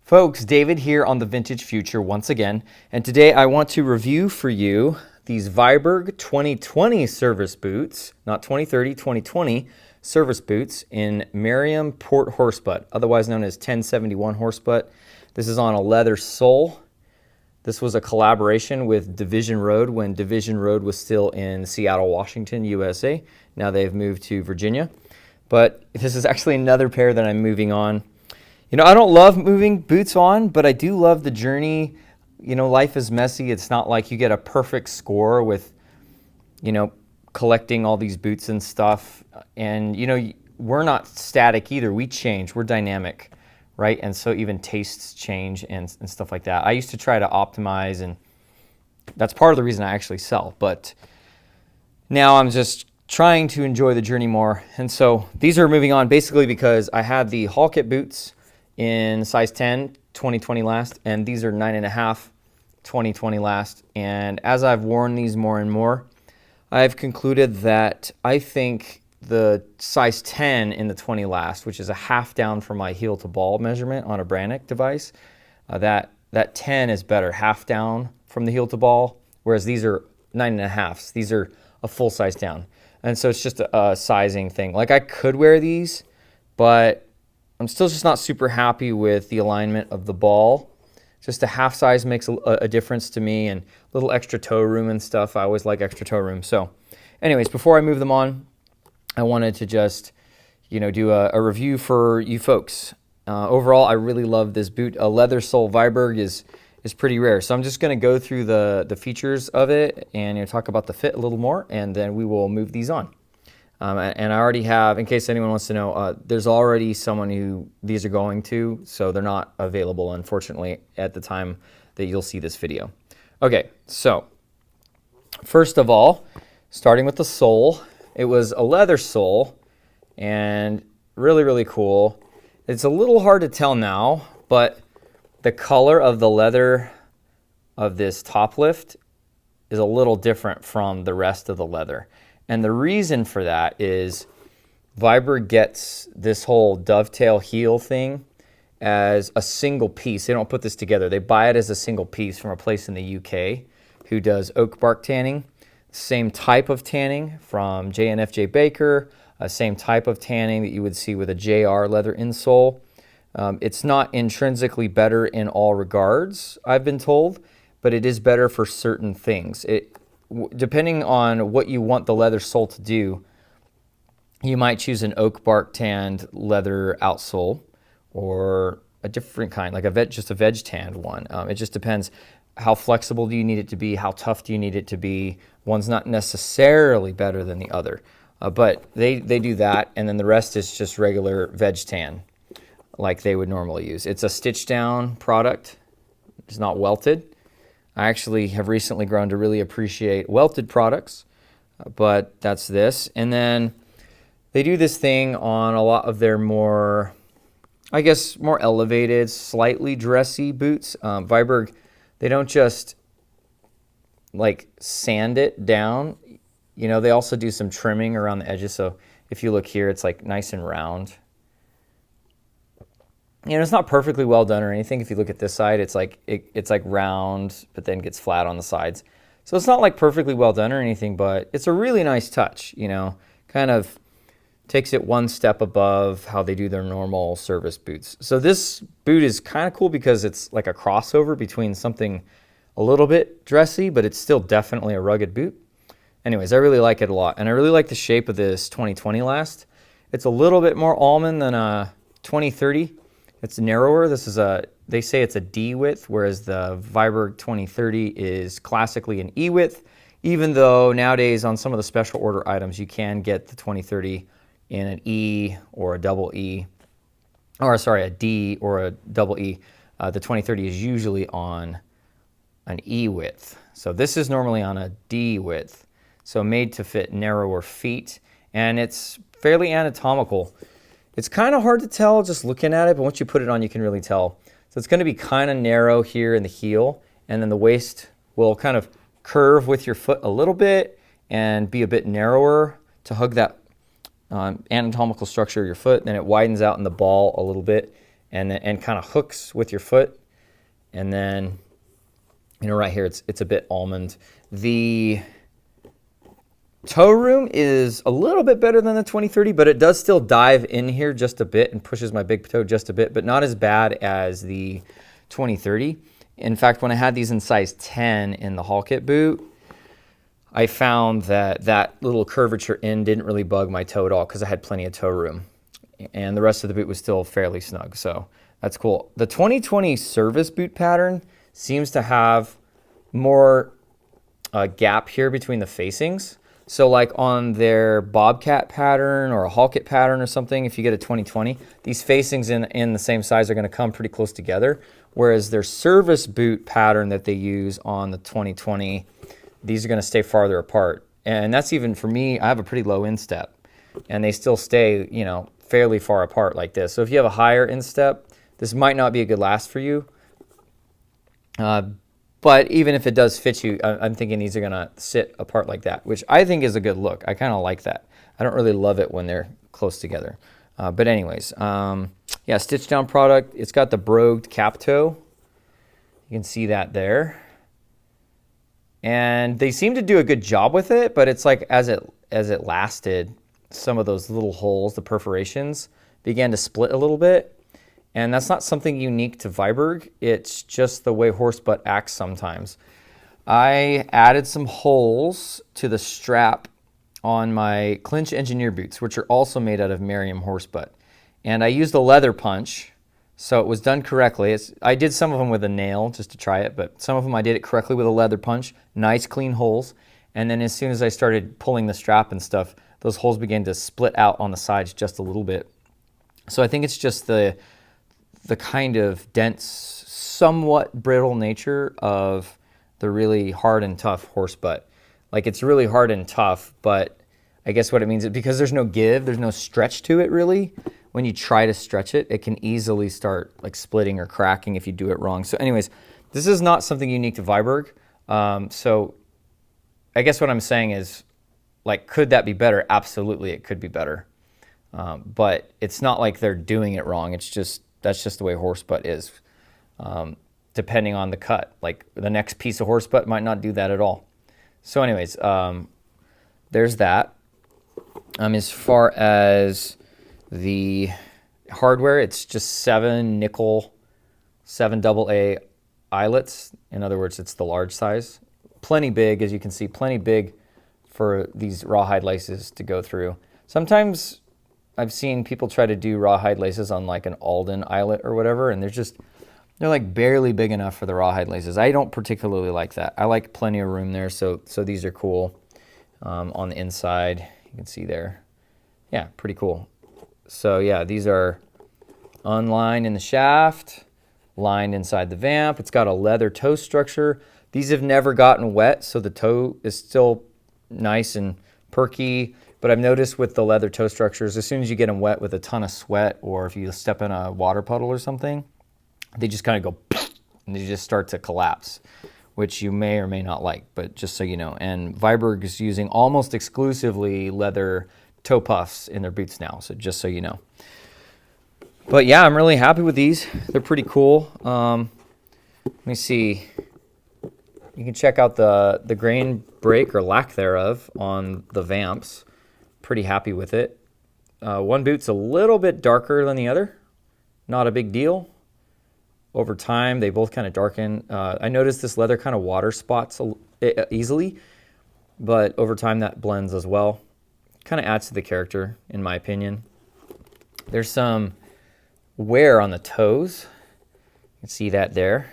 Folks, David here on the Vintage Future once again, and today I want to review for you these Viberg 2020 service boots, not 2030, 2020 service boots in Maryam Port Horsebutt, otherwise known as 1071 Horsebutt. This is on a leather sole. This was a collaboration with Division Road when Division Road was still in Seattle, Washington, USA. Now they've moved to Virginia, but this is actually another pair that I'm moving on. You know, I don't love moving boots on, but I do love the journey. You know, life is messy. It's not like you get a perfect score with, you know, collecting all these boots and stuff. And, you know, we're not static either. We change. We're dynamic, right? And so even tastes change and stuff like that. I used to try to optimize, and that's part of the reason I actually sell. But now I'm just trying to enjoy the journey more. And so these are moving on basically because I had the Hall Kit boots in size 10, 2020 last, and these are 9.5, 2020 last. And as I've worn these more and more, I've concluded that I think the size 10 in the 20 last, which is a half down from my heel to ball measurement on a Brannock device, that 10 is better, half down from the heel to ball, whereas these are 9.5s. These are a full size down. And so it's just a sizing thing. Like, I could wear these, but I'm still just not super happy with the alignment of the ball. Just a half size makes a difference to me, and a little extra toe room and stuff. I always like extra toe room. So anyways, before I move them on, I wanted to just, you know, do a review for you folks. Overall, I really love this boot. A leather sole Viberg is pretty rare. So I'm just going to go through the features of it and, you know, talk about the fit a little more, and then we will move these on. And I already have, in case anyone wants to know, there's already someone who these are going to, so they're not available, unfortunately, at the time that you'll see this video. Okay, so first of all, starting with the sole, it was a leather sole, and really, really cool. It's a little hard to tell now, but the color of the leather of this top lift is a little different from the rest of the leather. And the reason for that is Viberg gets this whole dovetail heel thing as a single piece. They don't put this together. They buy it as a single piece from a place in the UK who does oak bark tanning. Same type of tanning from J&FJ Baker, same type of tanning that you would see with a JR leather insole. It's not intrinsically better in all regards, I've been told, but it is better for certain things. Depending on what you want the leather sole to do, you might choose an oak bark tanned leather outsole or a different kind, like just a veg tanned one. It just depends. How flexible do you need it to be? How tough do you need it to be? One's not necessarily better than the other, but they do that, and then the rest is just regular veg tan like they would normally use. It's a Stitchdown product. It's not welted. I actually have recently grown to really appreciate welted products, but that's this. And then they do this thing on a lot of their more, I guess, more elevated, slightly dressy boots. Viberg, they don't just like sand it down. You know, they also do some trimming around the edges. So if you look here, it's like nice and round. You know, it's not perfectly well done or anything. If you look at this side, it's like it's like round, but then gets flat on the sides. So it's not like perfectly well done or anything, but it's a really nice touch, you know, kind of takes it one step above how they do their normal service boots. So this boot is kind of cool because it's like a crossover between something a little bit dressy, but it's still definitely a rugged boot. Anyways, I really like it a lot. And I really like the shape of this 2020 last. It's a little bit more almond than a 2030. It's narrower. This is they say it's a D width, whereas the Viberg 2030 is classically an E width, even though nowadays on some of the special order items, you can get the 2030 in an E or a double E, or sorry, a D or a double E. The 2030 is usually on an E width. So this is normally on a D width. So made to fit narrower feet, and it's fairly anatomical. It's kind of hard to tell just looking at it, but once you put it on, you can really tell. So it's going to be kind of narrow here in the heel, and then the waist will kind of curve with your foot a little bit and be a bit narrower to hug that anatomical structure of your foot. Then it widens out in the ball a little bit, and kind of hooks with your foot. And then, you know, right here, it's a bit almond. The toe room is a little bit better than the 2030, but it does still dive in here just a bit and pushes my big toe just a bit, but not as bad as the 2030. In fact, when I had these in size 10 in the haul kit boot, I found that that little curvature in didn't really bug my toe at all because I had plenty of toe room. And the rest of the boot was still fairly snug, so that's cool. The 2020 service boot pattern seems to have more gap here between the facings. So like on their bobcat pattern or a haul kit pattern or something, if you get a 2020, these facings in the same size are going to come pretty close together. Whereas their service boot pattern that they use on the 2020, these are going to stay farther apart. And that's even for me, I have a pretty low instep and they still stay, you know, fairly far apart like this. So if you have a higher instep, this might not be a good last for you. But even if it does fit you, I'm thinking these are going to sit apart like that, which I think is a good look. I kind of like that. I don't really love it when they're close together. But anyways, yeah, Stitchdown product. It's got the Brogued Cap Toe. You can see that there. And they seem to do a good job with it, but it's like as it lasted, some of those little holes, the perforations, began to split a little bit. And that's not something unique to Viberg. It's just the way Horsebutt acts sometimes. I added some holes to the strap on my clinch engineer boots, which are also made out of Maryam Horsebutt. And I used a leather punch, so it was done correctly. I did some of them with a nail just to try it, but some of them I did it correctly with a leather punch. Nice clean holes. And then as soon as I started pulling the strap and stuff, those holes began to split out on the sides just a little bit. So I think it's just the kind of dense, somewhat brittle nature of the really hard and tough Horsebutt. Like it's really hard and tough, but I guess what it means is because there's no give, there's no stretch to it really. When you try to stretch it, it can easily start like splitting or cracking if you do it wrong. So anyways, this is not something unique to Viberg. So I guess what I'm saying is, like, could that be better? Absolutely, it could be better. But it's not like they're doing it wrong. It's just, that's just the way Horsebutt is, depending on the cut. Like the next piece of Horsebutt might not do that at all. So anyways, there's that. As far as the hardware, it's just 7 nickel, 7 AA eyelets. In other words, it's the large size. Plenty big, as you can see, plenty big for these rawhide laces to go through. Sometimes I've seen people try to do rawhide laces on like an Alden eyelet or whatever, and they're like barely big enough for the rawhide laces. I don't particularly like that. I like plenty of room there, so these are cool. On the inside, you can see there. Yeah, pretty cool. So yeah, these are unlined in the shaft, lined inside the vamp. It's got a leather toe structure. These have never gotten wet, so the toe is still nice and perky. But I've noticed with the leather toe structures, as soon as you get them wet with a ton of sweat, or if you step in a water puddle or something, they just kind of go and they just start to collapse, which you may or may not like, but just so you know. And Viberg is using almost exclusively leather toe puffs in their boots now, so just so you know. But yeah, I'm really happy with these. They're pretty cool. Let me see. You can check out the grain break or lack thereof on the vamps. Pretty happy with it. One boot's a little bit darker than the other. Not a big deal. Over time, they both kind of darken. I noticed this leather kind of water spots easily, but over time that blends as well. Kind of adds to the character, in my opinion. There's some wear on the toes. You can see that there.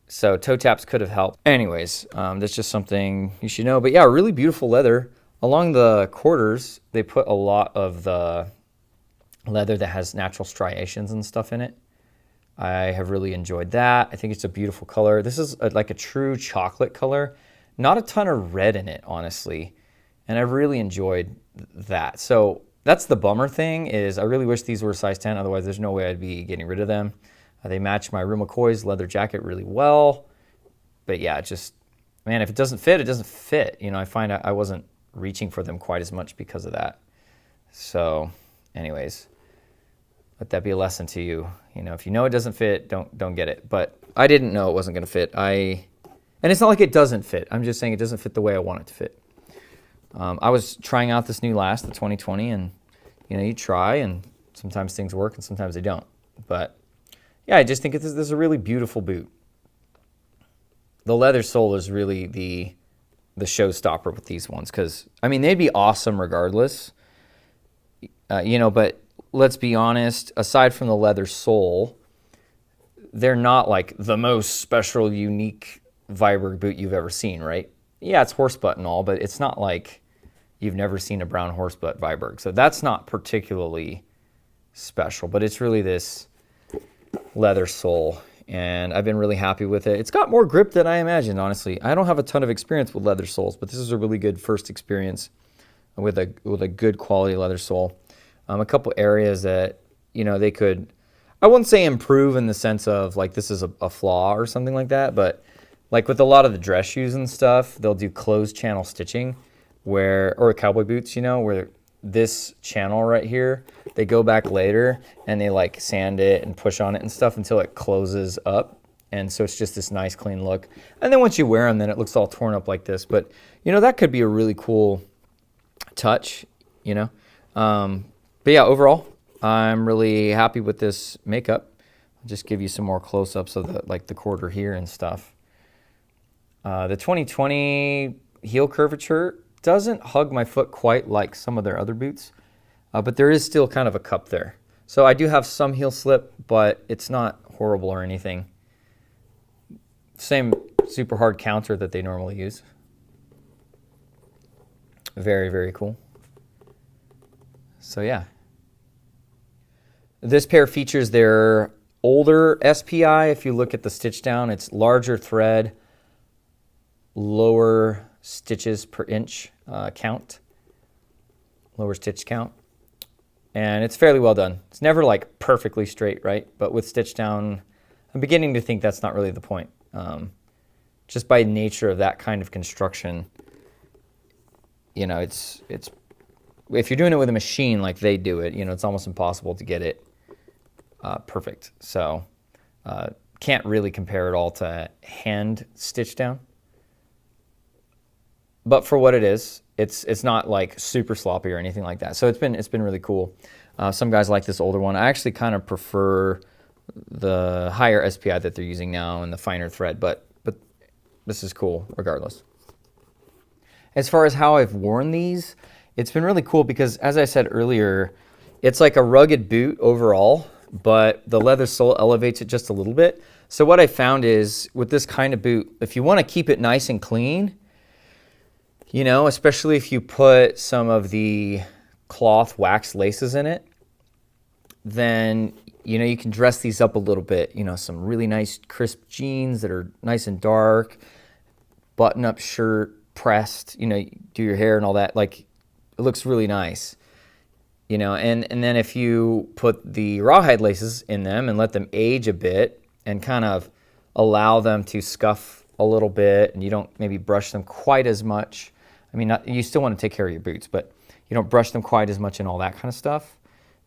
So toe taps could have helped. Anyways, that's just something you should know. But yeah, really beautiful leather. Along the quarters, they put a lot of the leather that has natural striations and stuff in it. I have really enjoyed that. I think it's a beautiful color. This is like a true chocolate color. Not a ton of red in it, honestly. And I've really enjoyed that. So that's the bummer thing, is I really wish these were size 10. Otherwise, there's no way I'd be getting rid of them. They match my Rue McCoy's leather jacket really well. But yeah, it just, man, if it doesn't fit, it doesn't fit. You know, I find I wasn't reaching for them quite as much because of that. So anyways, let that be a lesson to you. You know, if you know it doesn't fit, don't get it. But I didn't know it wasn't going to fit. And it's not like it doesn't fit. I'm just saying it doesn't fit the way I want it to fit. I was trying out this new last, the 2020, and you know, you try, and sometimes things work and sometimes they don't. But yeah, I just think this is a really beautiful boot. The leather sole is really the showstopper with these ones, because I mean, they'd be awesome regardless. You know, but let's be honest, aside from the leather sole, they're not like the most special, unique Viberg boot you've ever seen, right? Yeah, it's Horsebutt and all, but it's not like you've never seen a brown Horsebutt Viberg. So that's not particularly special, but it's really this leather sole, and I've been really happy with it. It's got more grip than I imagined, honestly. I don't have a ton of experience with leather soles, but this is a really good first experience with a good quality leather sole. A couple areas that, you know, they could, I wouldn't say improve in the sense of like this is a flaw or something like that, but like with a lot of the dress shoes and stuff, they'll do closed channel stitching or cowboy boots, you know, where this channel right here, they go back later and they like sand it and push on it and stuff until it closes up. And so it's just this nice clean look. And then once you wear them, then it looks all torn up like this. But, you know, that could be a really cool touch, you know. But yeah, overall, I'm really happy with this makeup. I'll just give you some more close-ups of the quarter here and stuff. The 2020 heel curvature doesn't hug my foot quite like some of their other boots, but there is still kind of a cup there. So I do have some heel slip, but it's not horrible or anything. Same super hard counter that they normally use. Very, very cool. So yeah. This pair features their older SPI. If you look at the Stitchdown, it's larger thread, lower stitches per inch count, lower stitch count. And it's fairly well done. It's never like perfectly straight, right? But with Stitchdown, I'm beginning to think that's not really the point. Just by nature of that kind of construction, you know, it's if you're doing it with a machine like they do it, you know, it's almost impossible to get it perfect. So can't really compare it all to hand Stitchdown. But for what it is, it's not like super sloppy or anything like that. So it's been really cool. Some guys like this older one. I actually kind of prefer the higher SPI that they're using now and the finer thread, but this is cool regardless. As far as how I've worn these, it's been really cool because, as I said earlier, it's like a rugged boot overall, but the leather sole elevates it just a little bit. So what I found is with this kind of boot, if you want to keep it nice and clean, you know, especially if you put some of the cloth wax laces in it, then, you know, you can dress these up a little bit. You know, some really nice crisp jeans that are nice and dark, button-up shirt, pressed, you know, do your hair and all that. Like, it looks really nice, you know. And then if you put the rawhide laces in them and let them age a bit and kind of allow them to scuff a little bit, and you don't maybe brush them quite as much. I mean, you still want to take care of your boots, but you don't brush them quite as much and all that kind of stuff,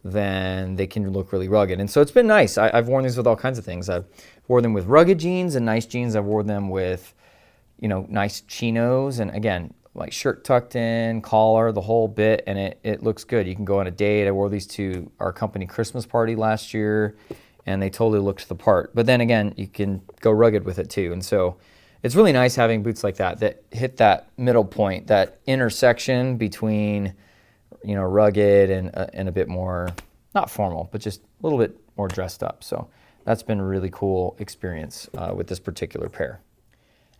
then they can look really rugged. And so it's been nice. I've worn these with all kinds of things. I've worn them with rugged jeans and nice jeans. I've worn them with, you know, nice chinos, and again, like shirt tucked in, collar, the whole bit, and it looks good. You can go on a date. I wore these to our company Christmas party last year, and they totally looked the part. But then again, you can go rugged with it too. And so it's really nice having boots like that hit that middle point, that intersection between, you know, rugged and a bit more, not formal, but just a little bit more dressed up. So that's been a really cool experience with this particular pair.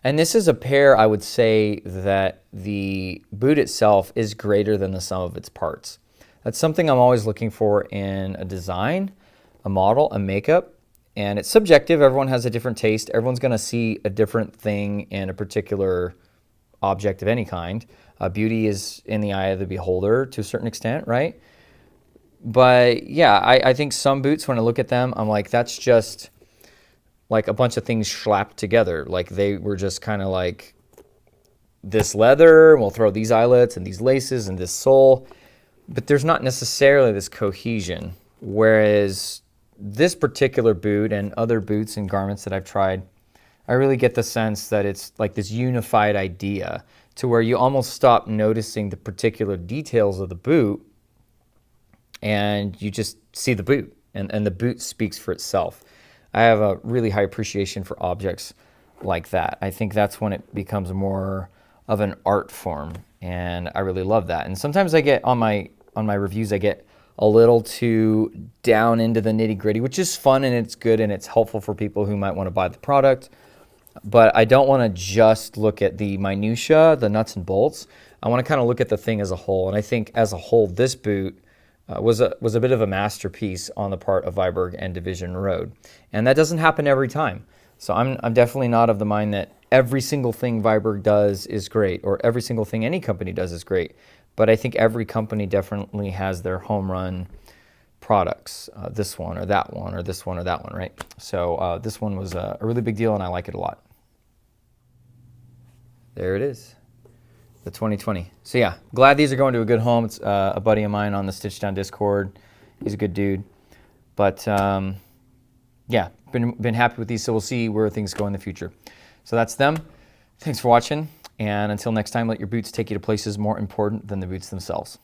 And this is a pair I would say that the boot itself is greater than the sum of its parts. That's something I'm always looking for in a design, a model, a makeup. And it's subjective. Everyone has a different taste. Everyone's going to see a different thing in a particular object of any kind. Beauty is in the eye of the beholder to a certain extent, right? But yeah, I think some boots, when I look at them, I'm like, that's just like a bunch of things slapped together. Like they were just kind of like this leather, and we'll throw these eyelets and these laces and this sole. but there's not necessarily this cohesion. Whereas this particular boot and other boots and garments that I've tried, I really get the sense that it's like this unified idea to where you almost stop noticing the particular details of the boot and you just see the boot, and the boot speaks for itself. I have a really high appreciation for objects like that. I think that's when it becomes more of an art form, and I really love that. And sometimes I get on my reviews, I get a little too down into the nitty-gritty, which is fun and it's good and it's helpful for people who might want to buy the product. But I don't want to just look at the minutia, the nuts and bolts. I want to kind of look at the thing as a whole. And I think as a whole, this boot was a bit of a masterpiece on the part of Viberg and Division Road. And that doesn't happen every time. So I'm definitely not of the mind that every single thing Viberg does is great, or every single thing any company does is great. But I think every company definitely has their home run products, this one or that one or this one or that one, right? So this one was a really big deal and I like it a lot. There it is, the 2020. So yeah, glad these are going to a good home. It's a buddy of mine on the Stitchdown Discord. He's a good dude. But yeah, been happy with these, so we'll see where things go in the future. So that's them. Thanks for watching. And until next time, let your boots take you to places more important than the boots themselves.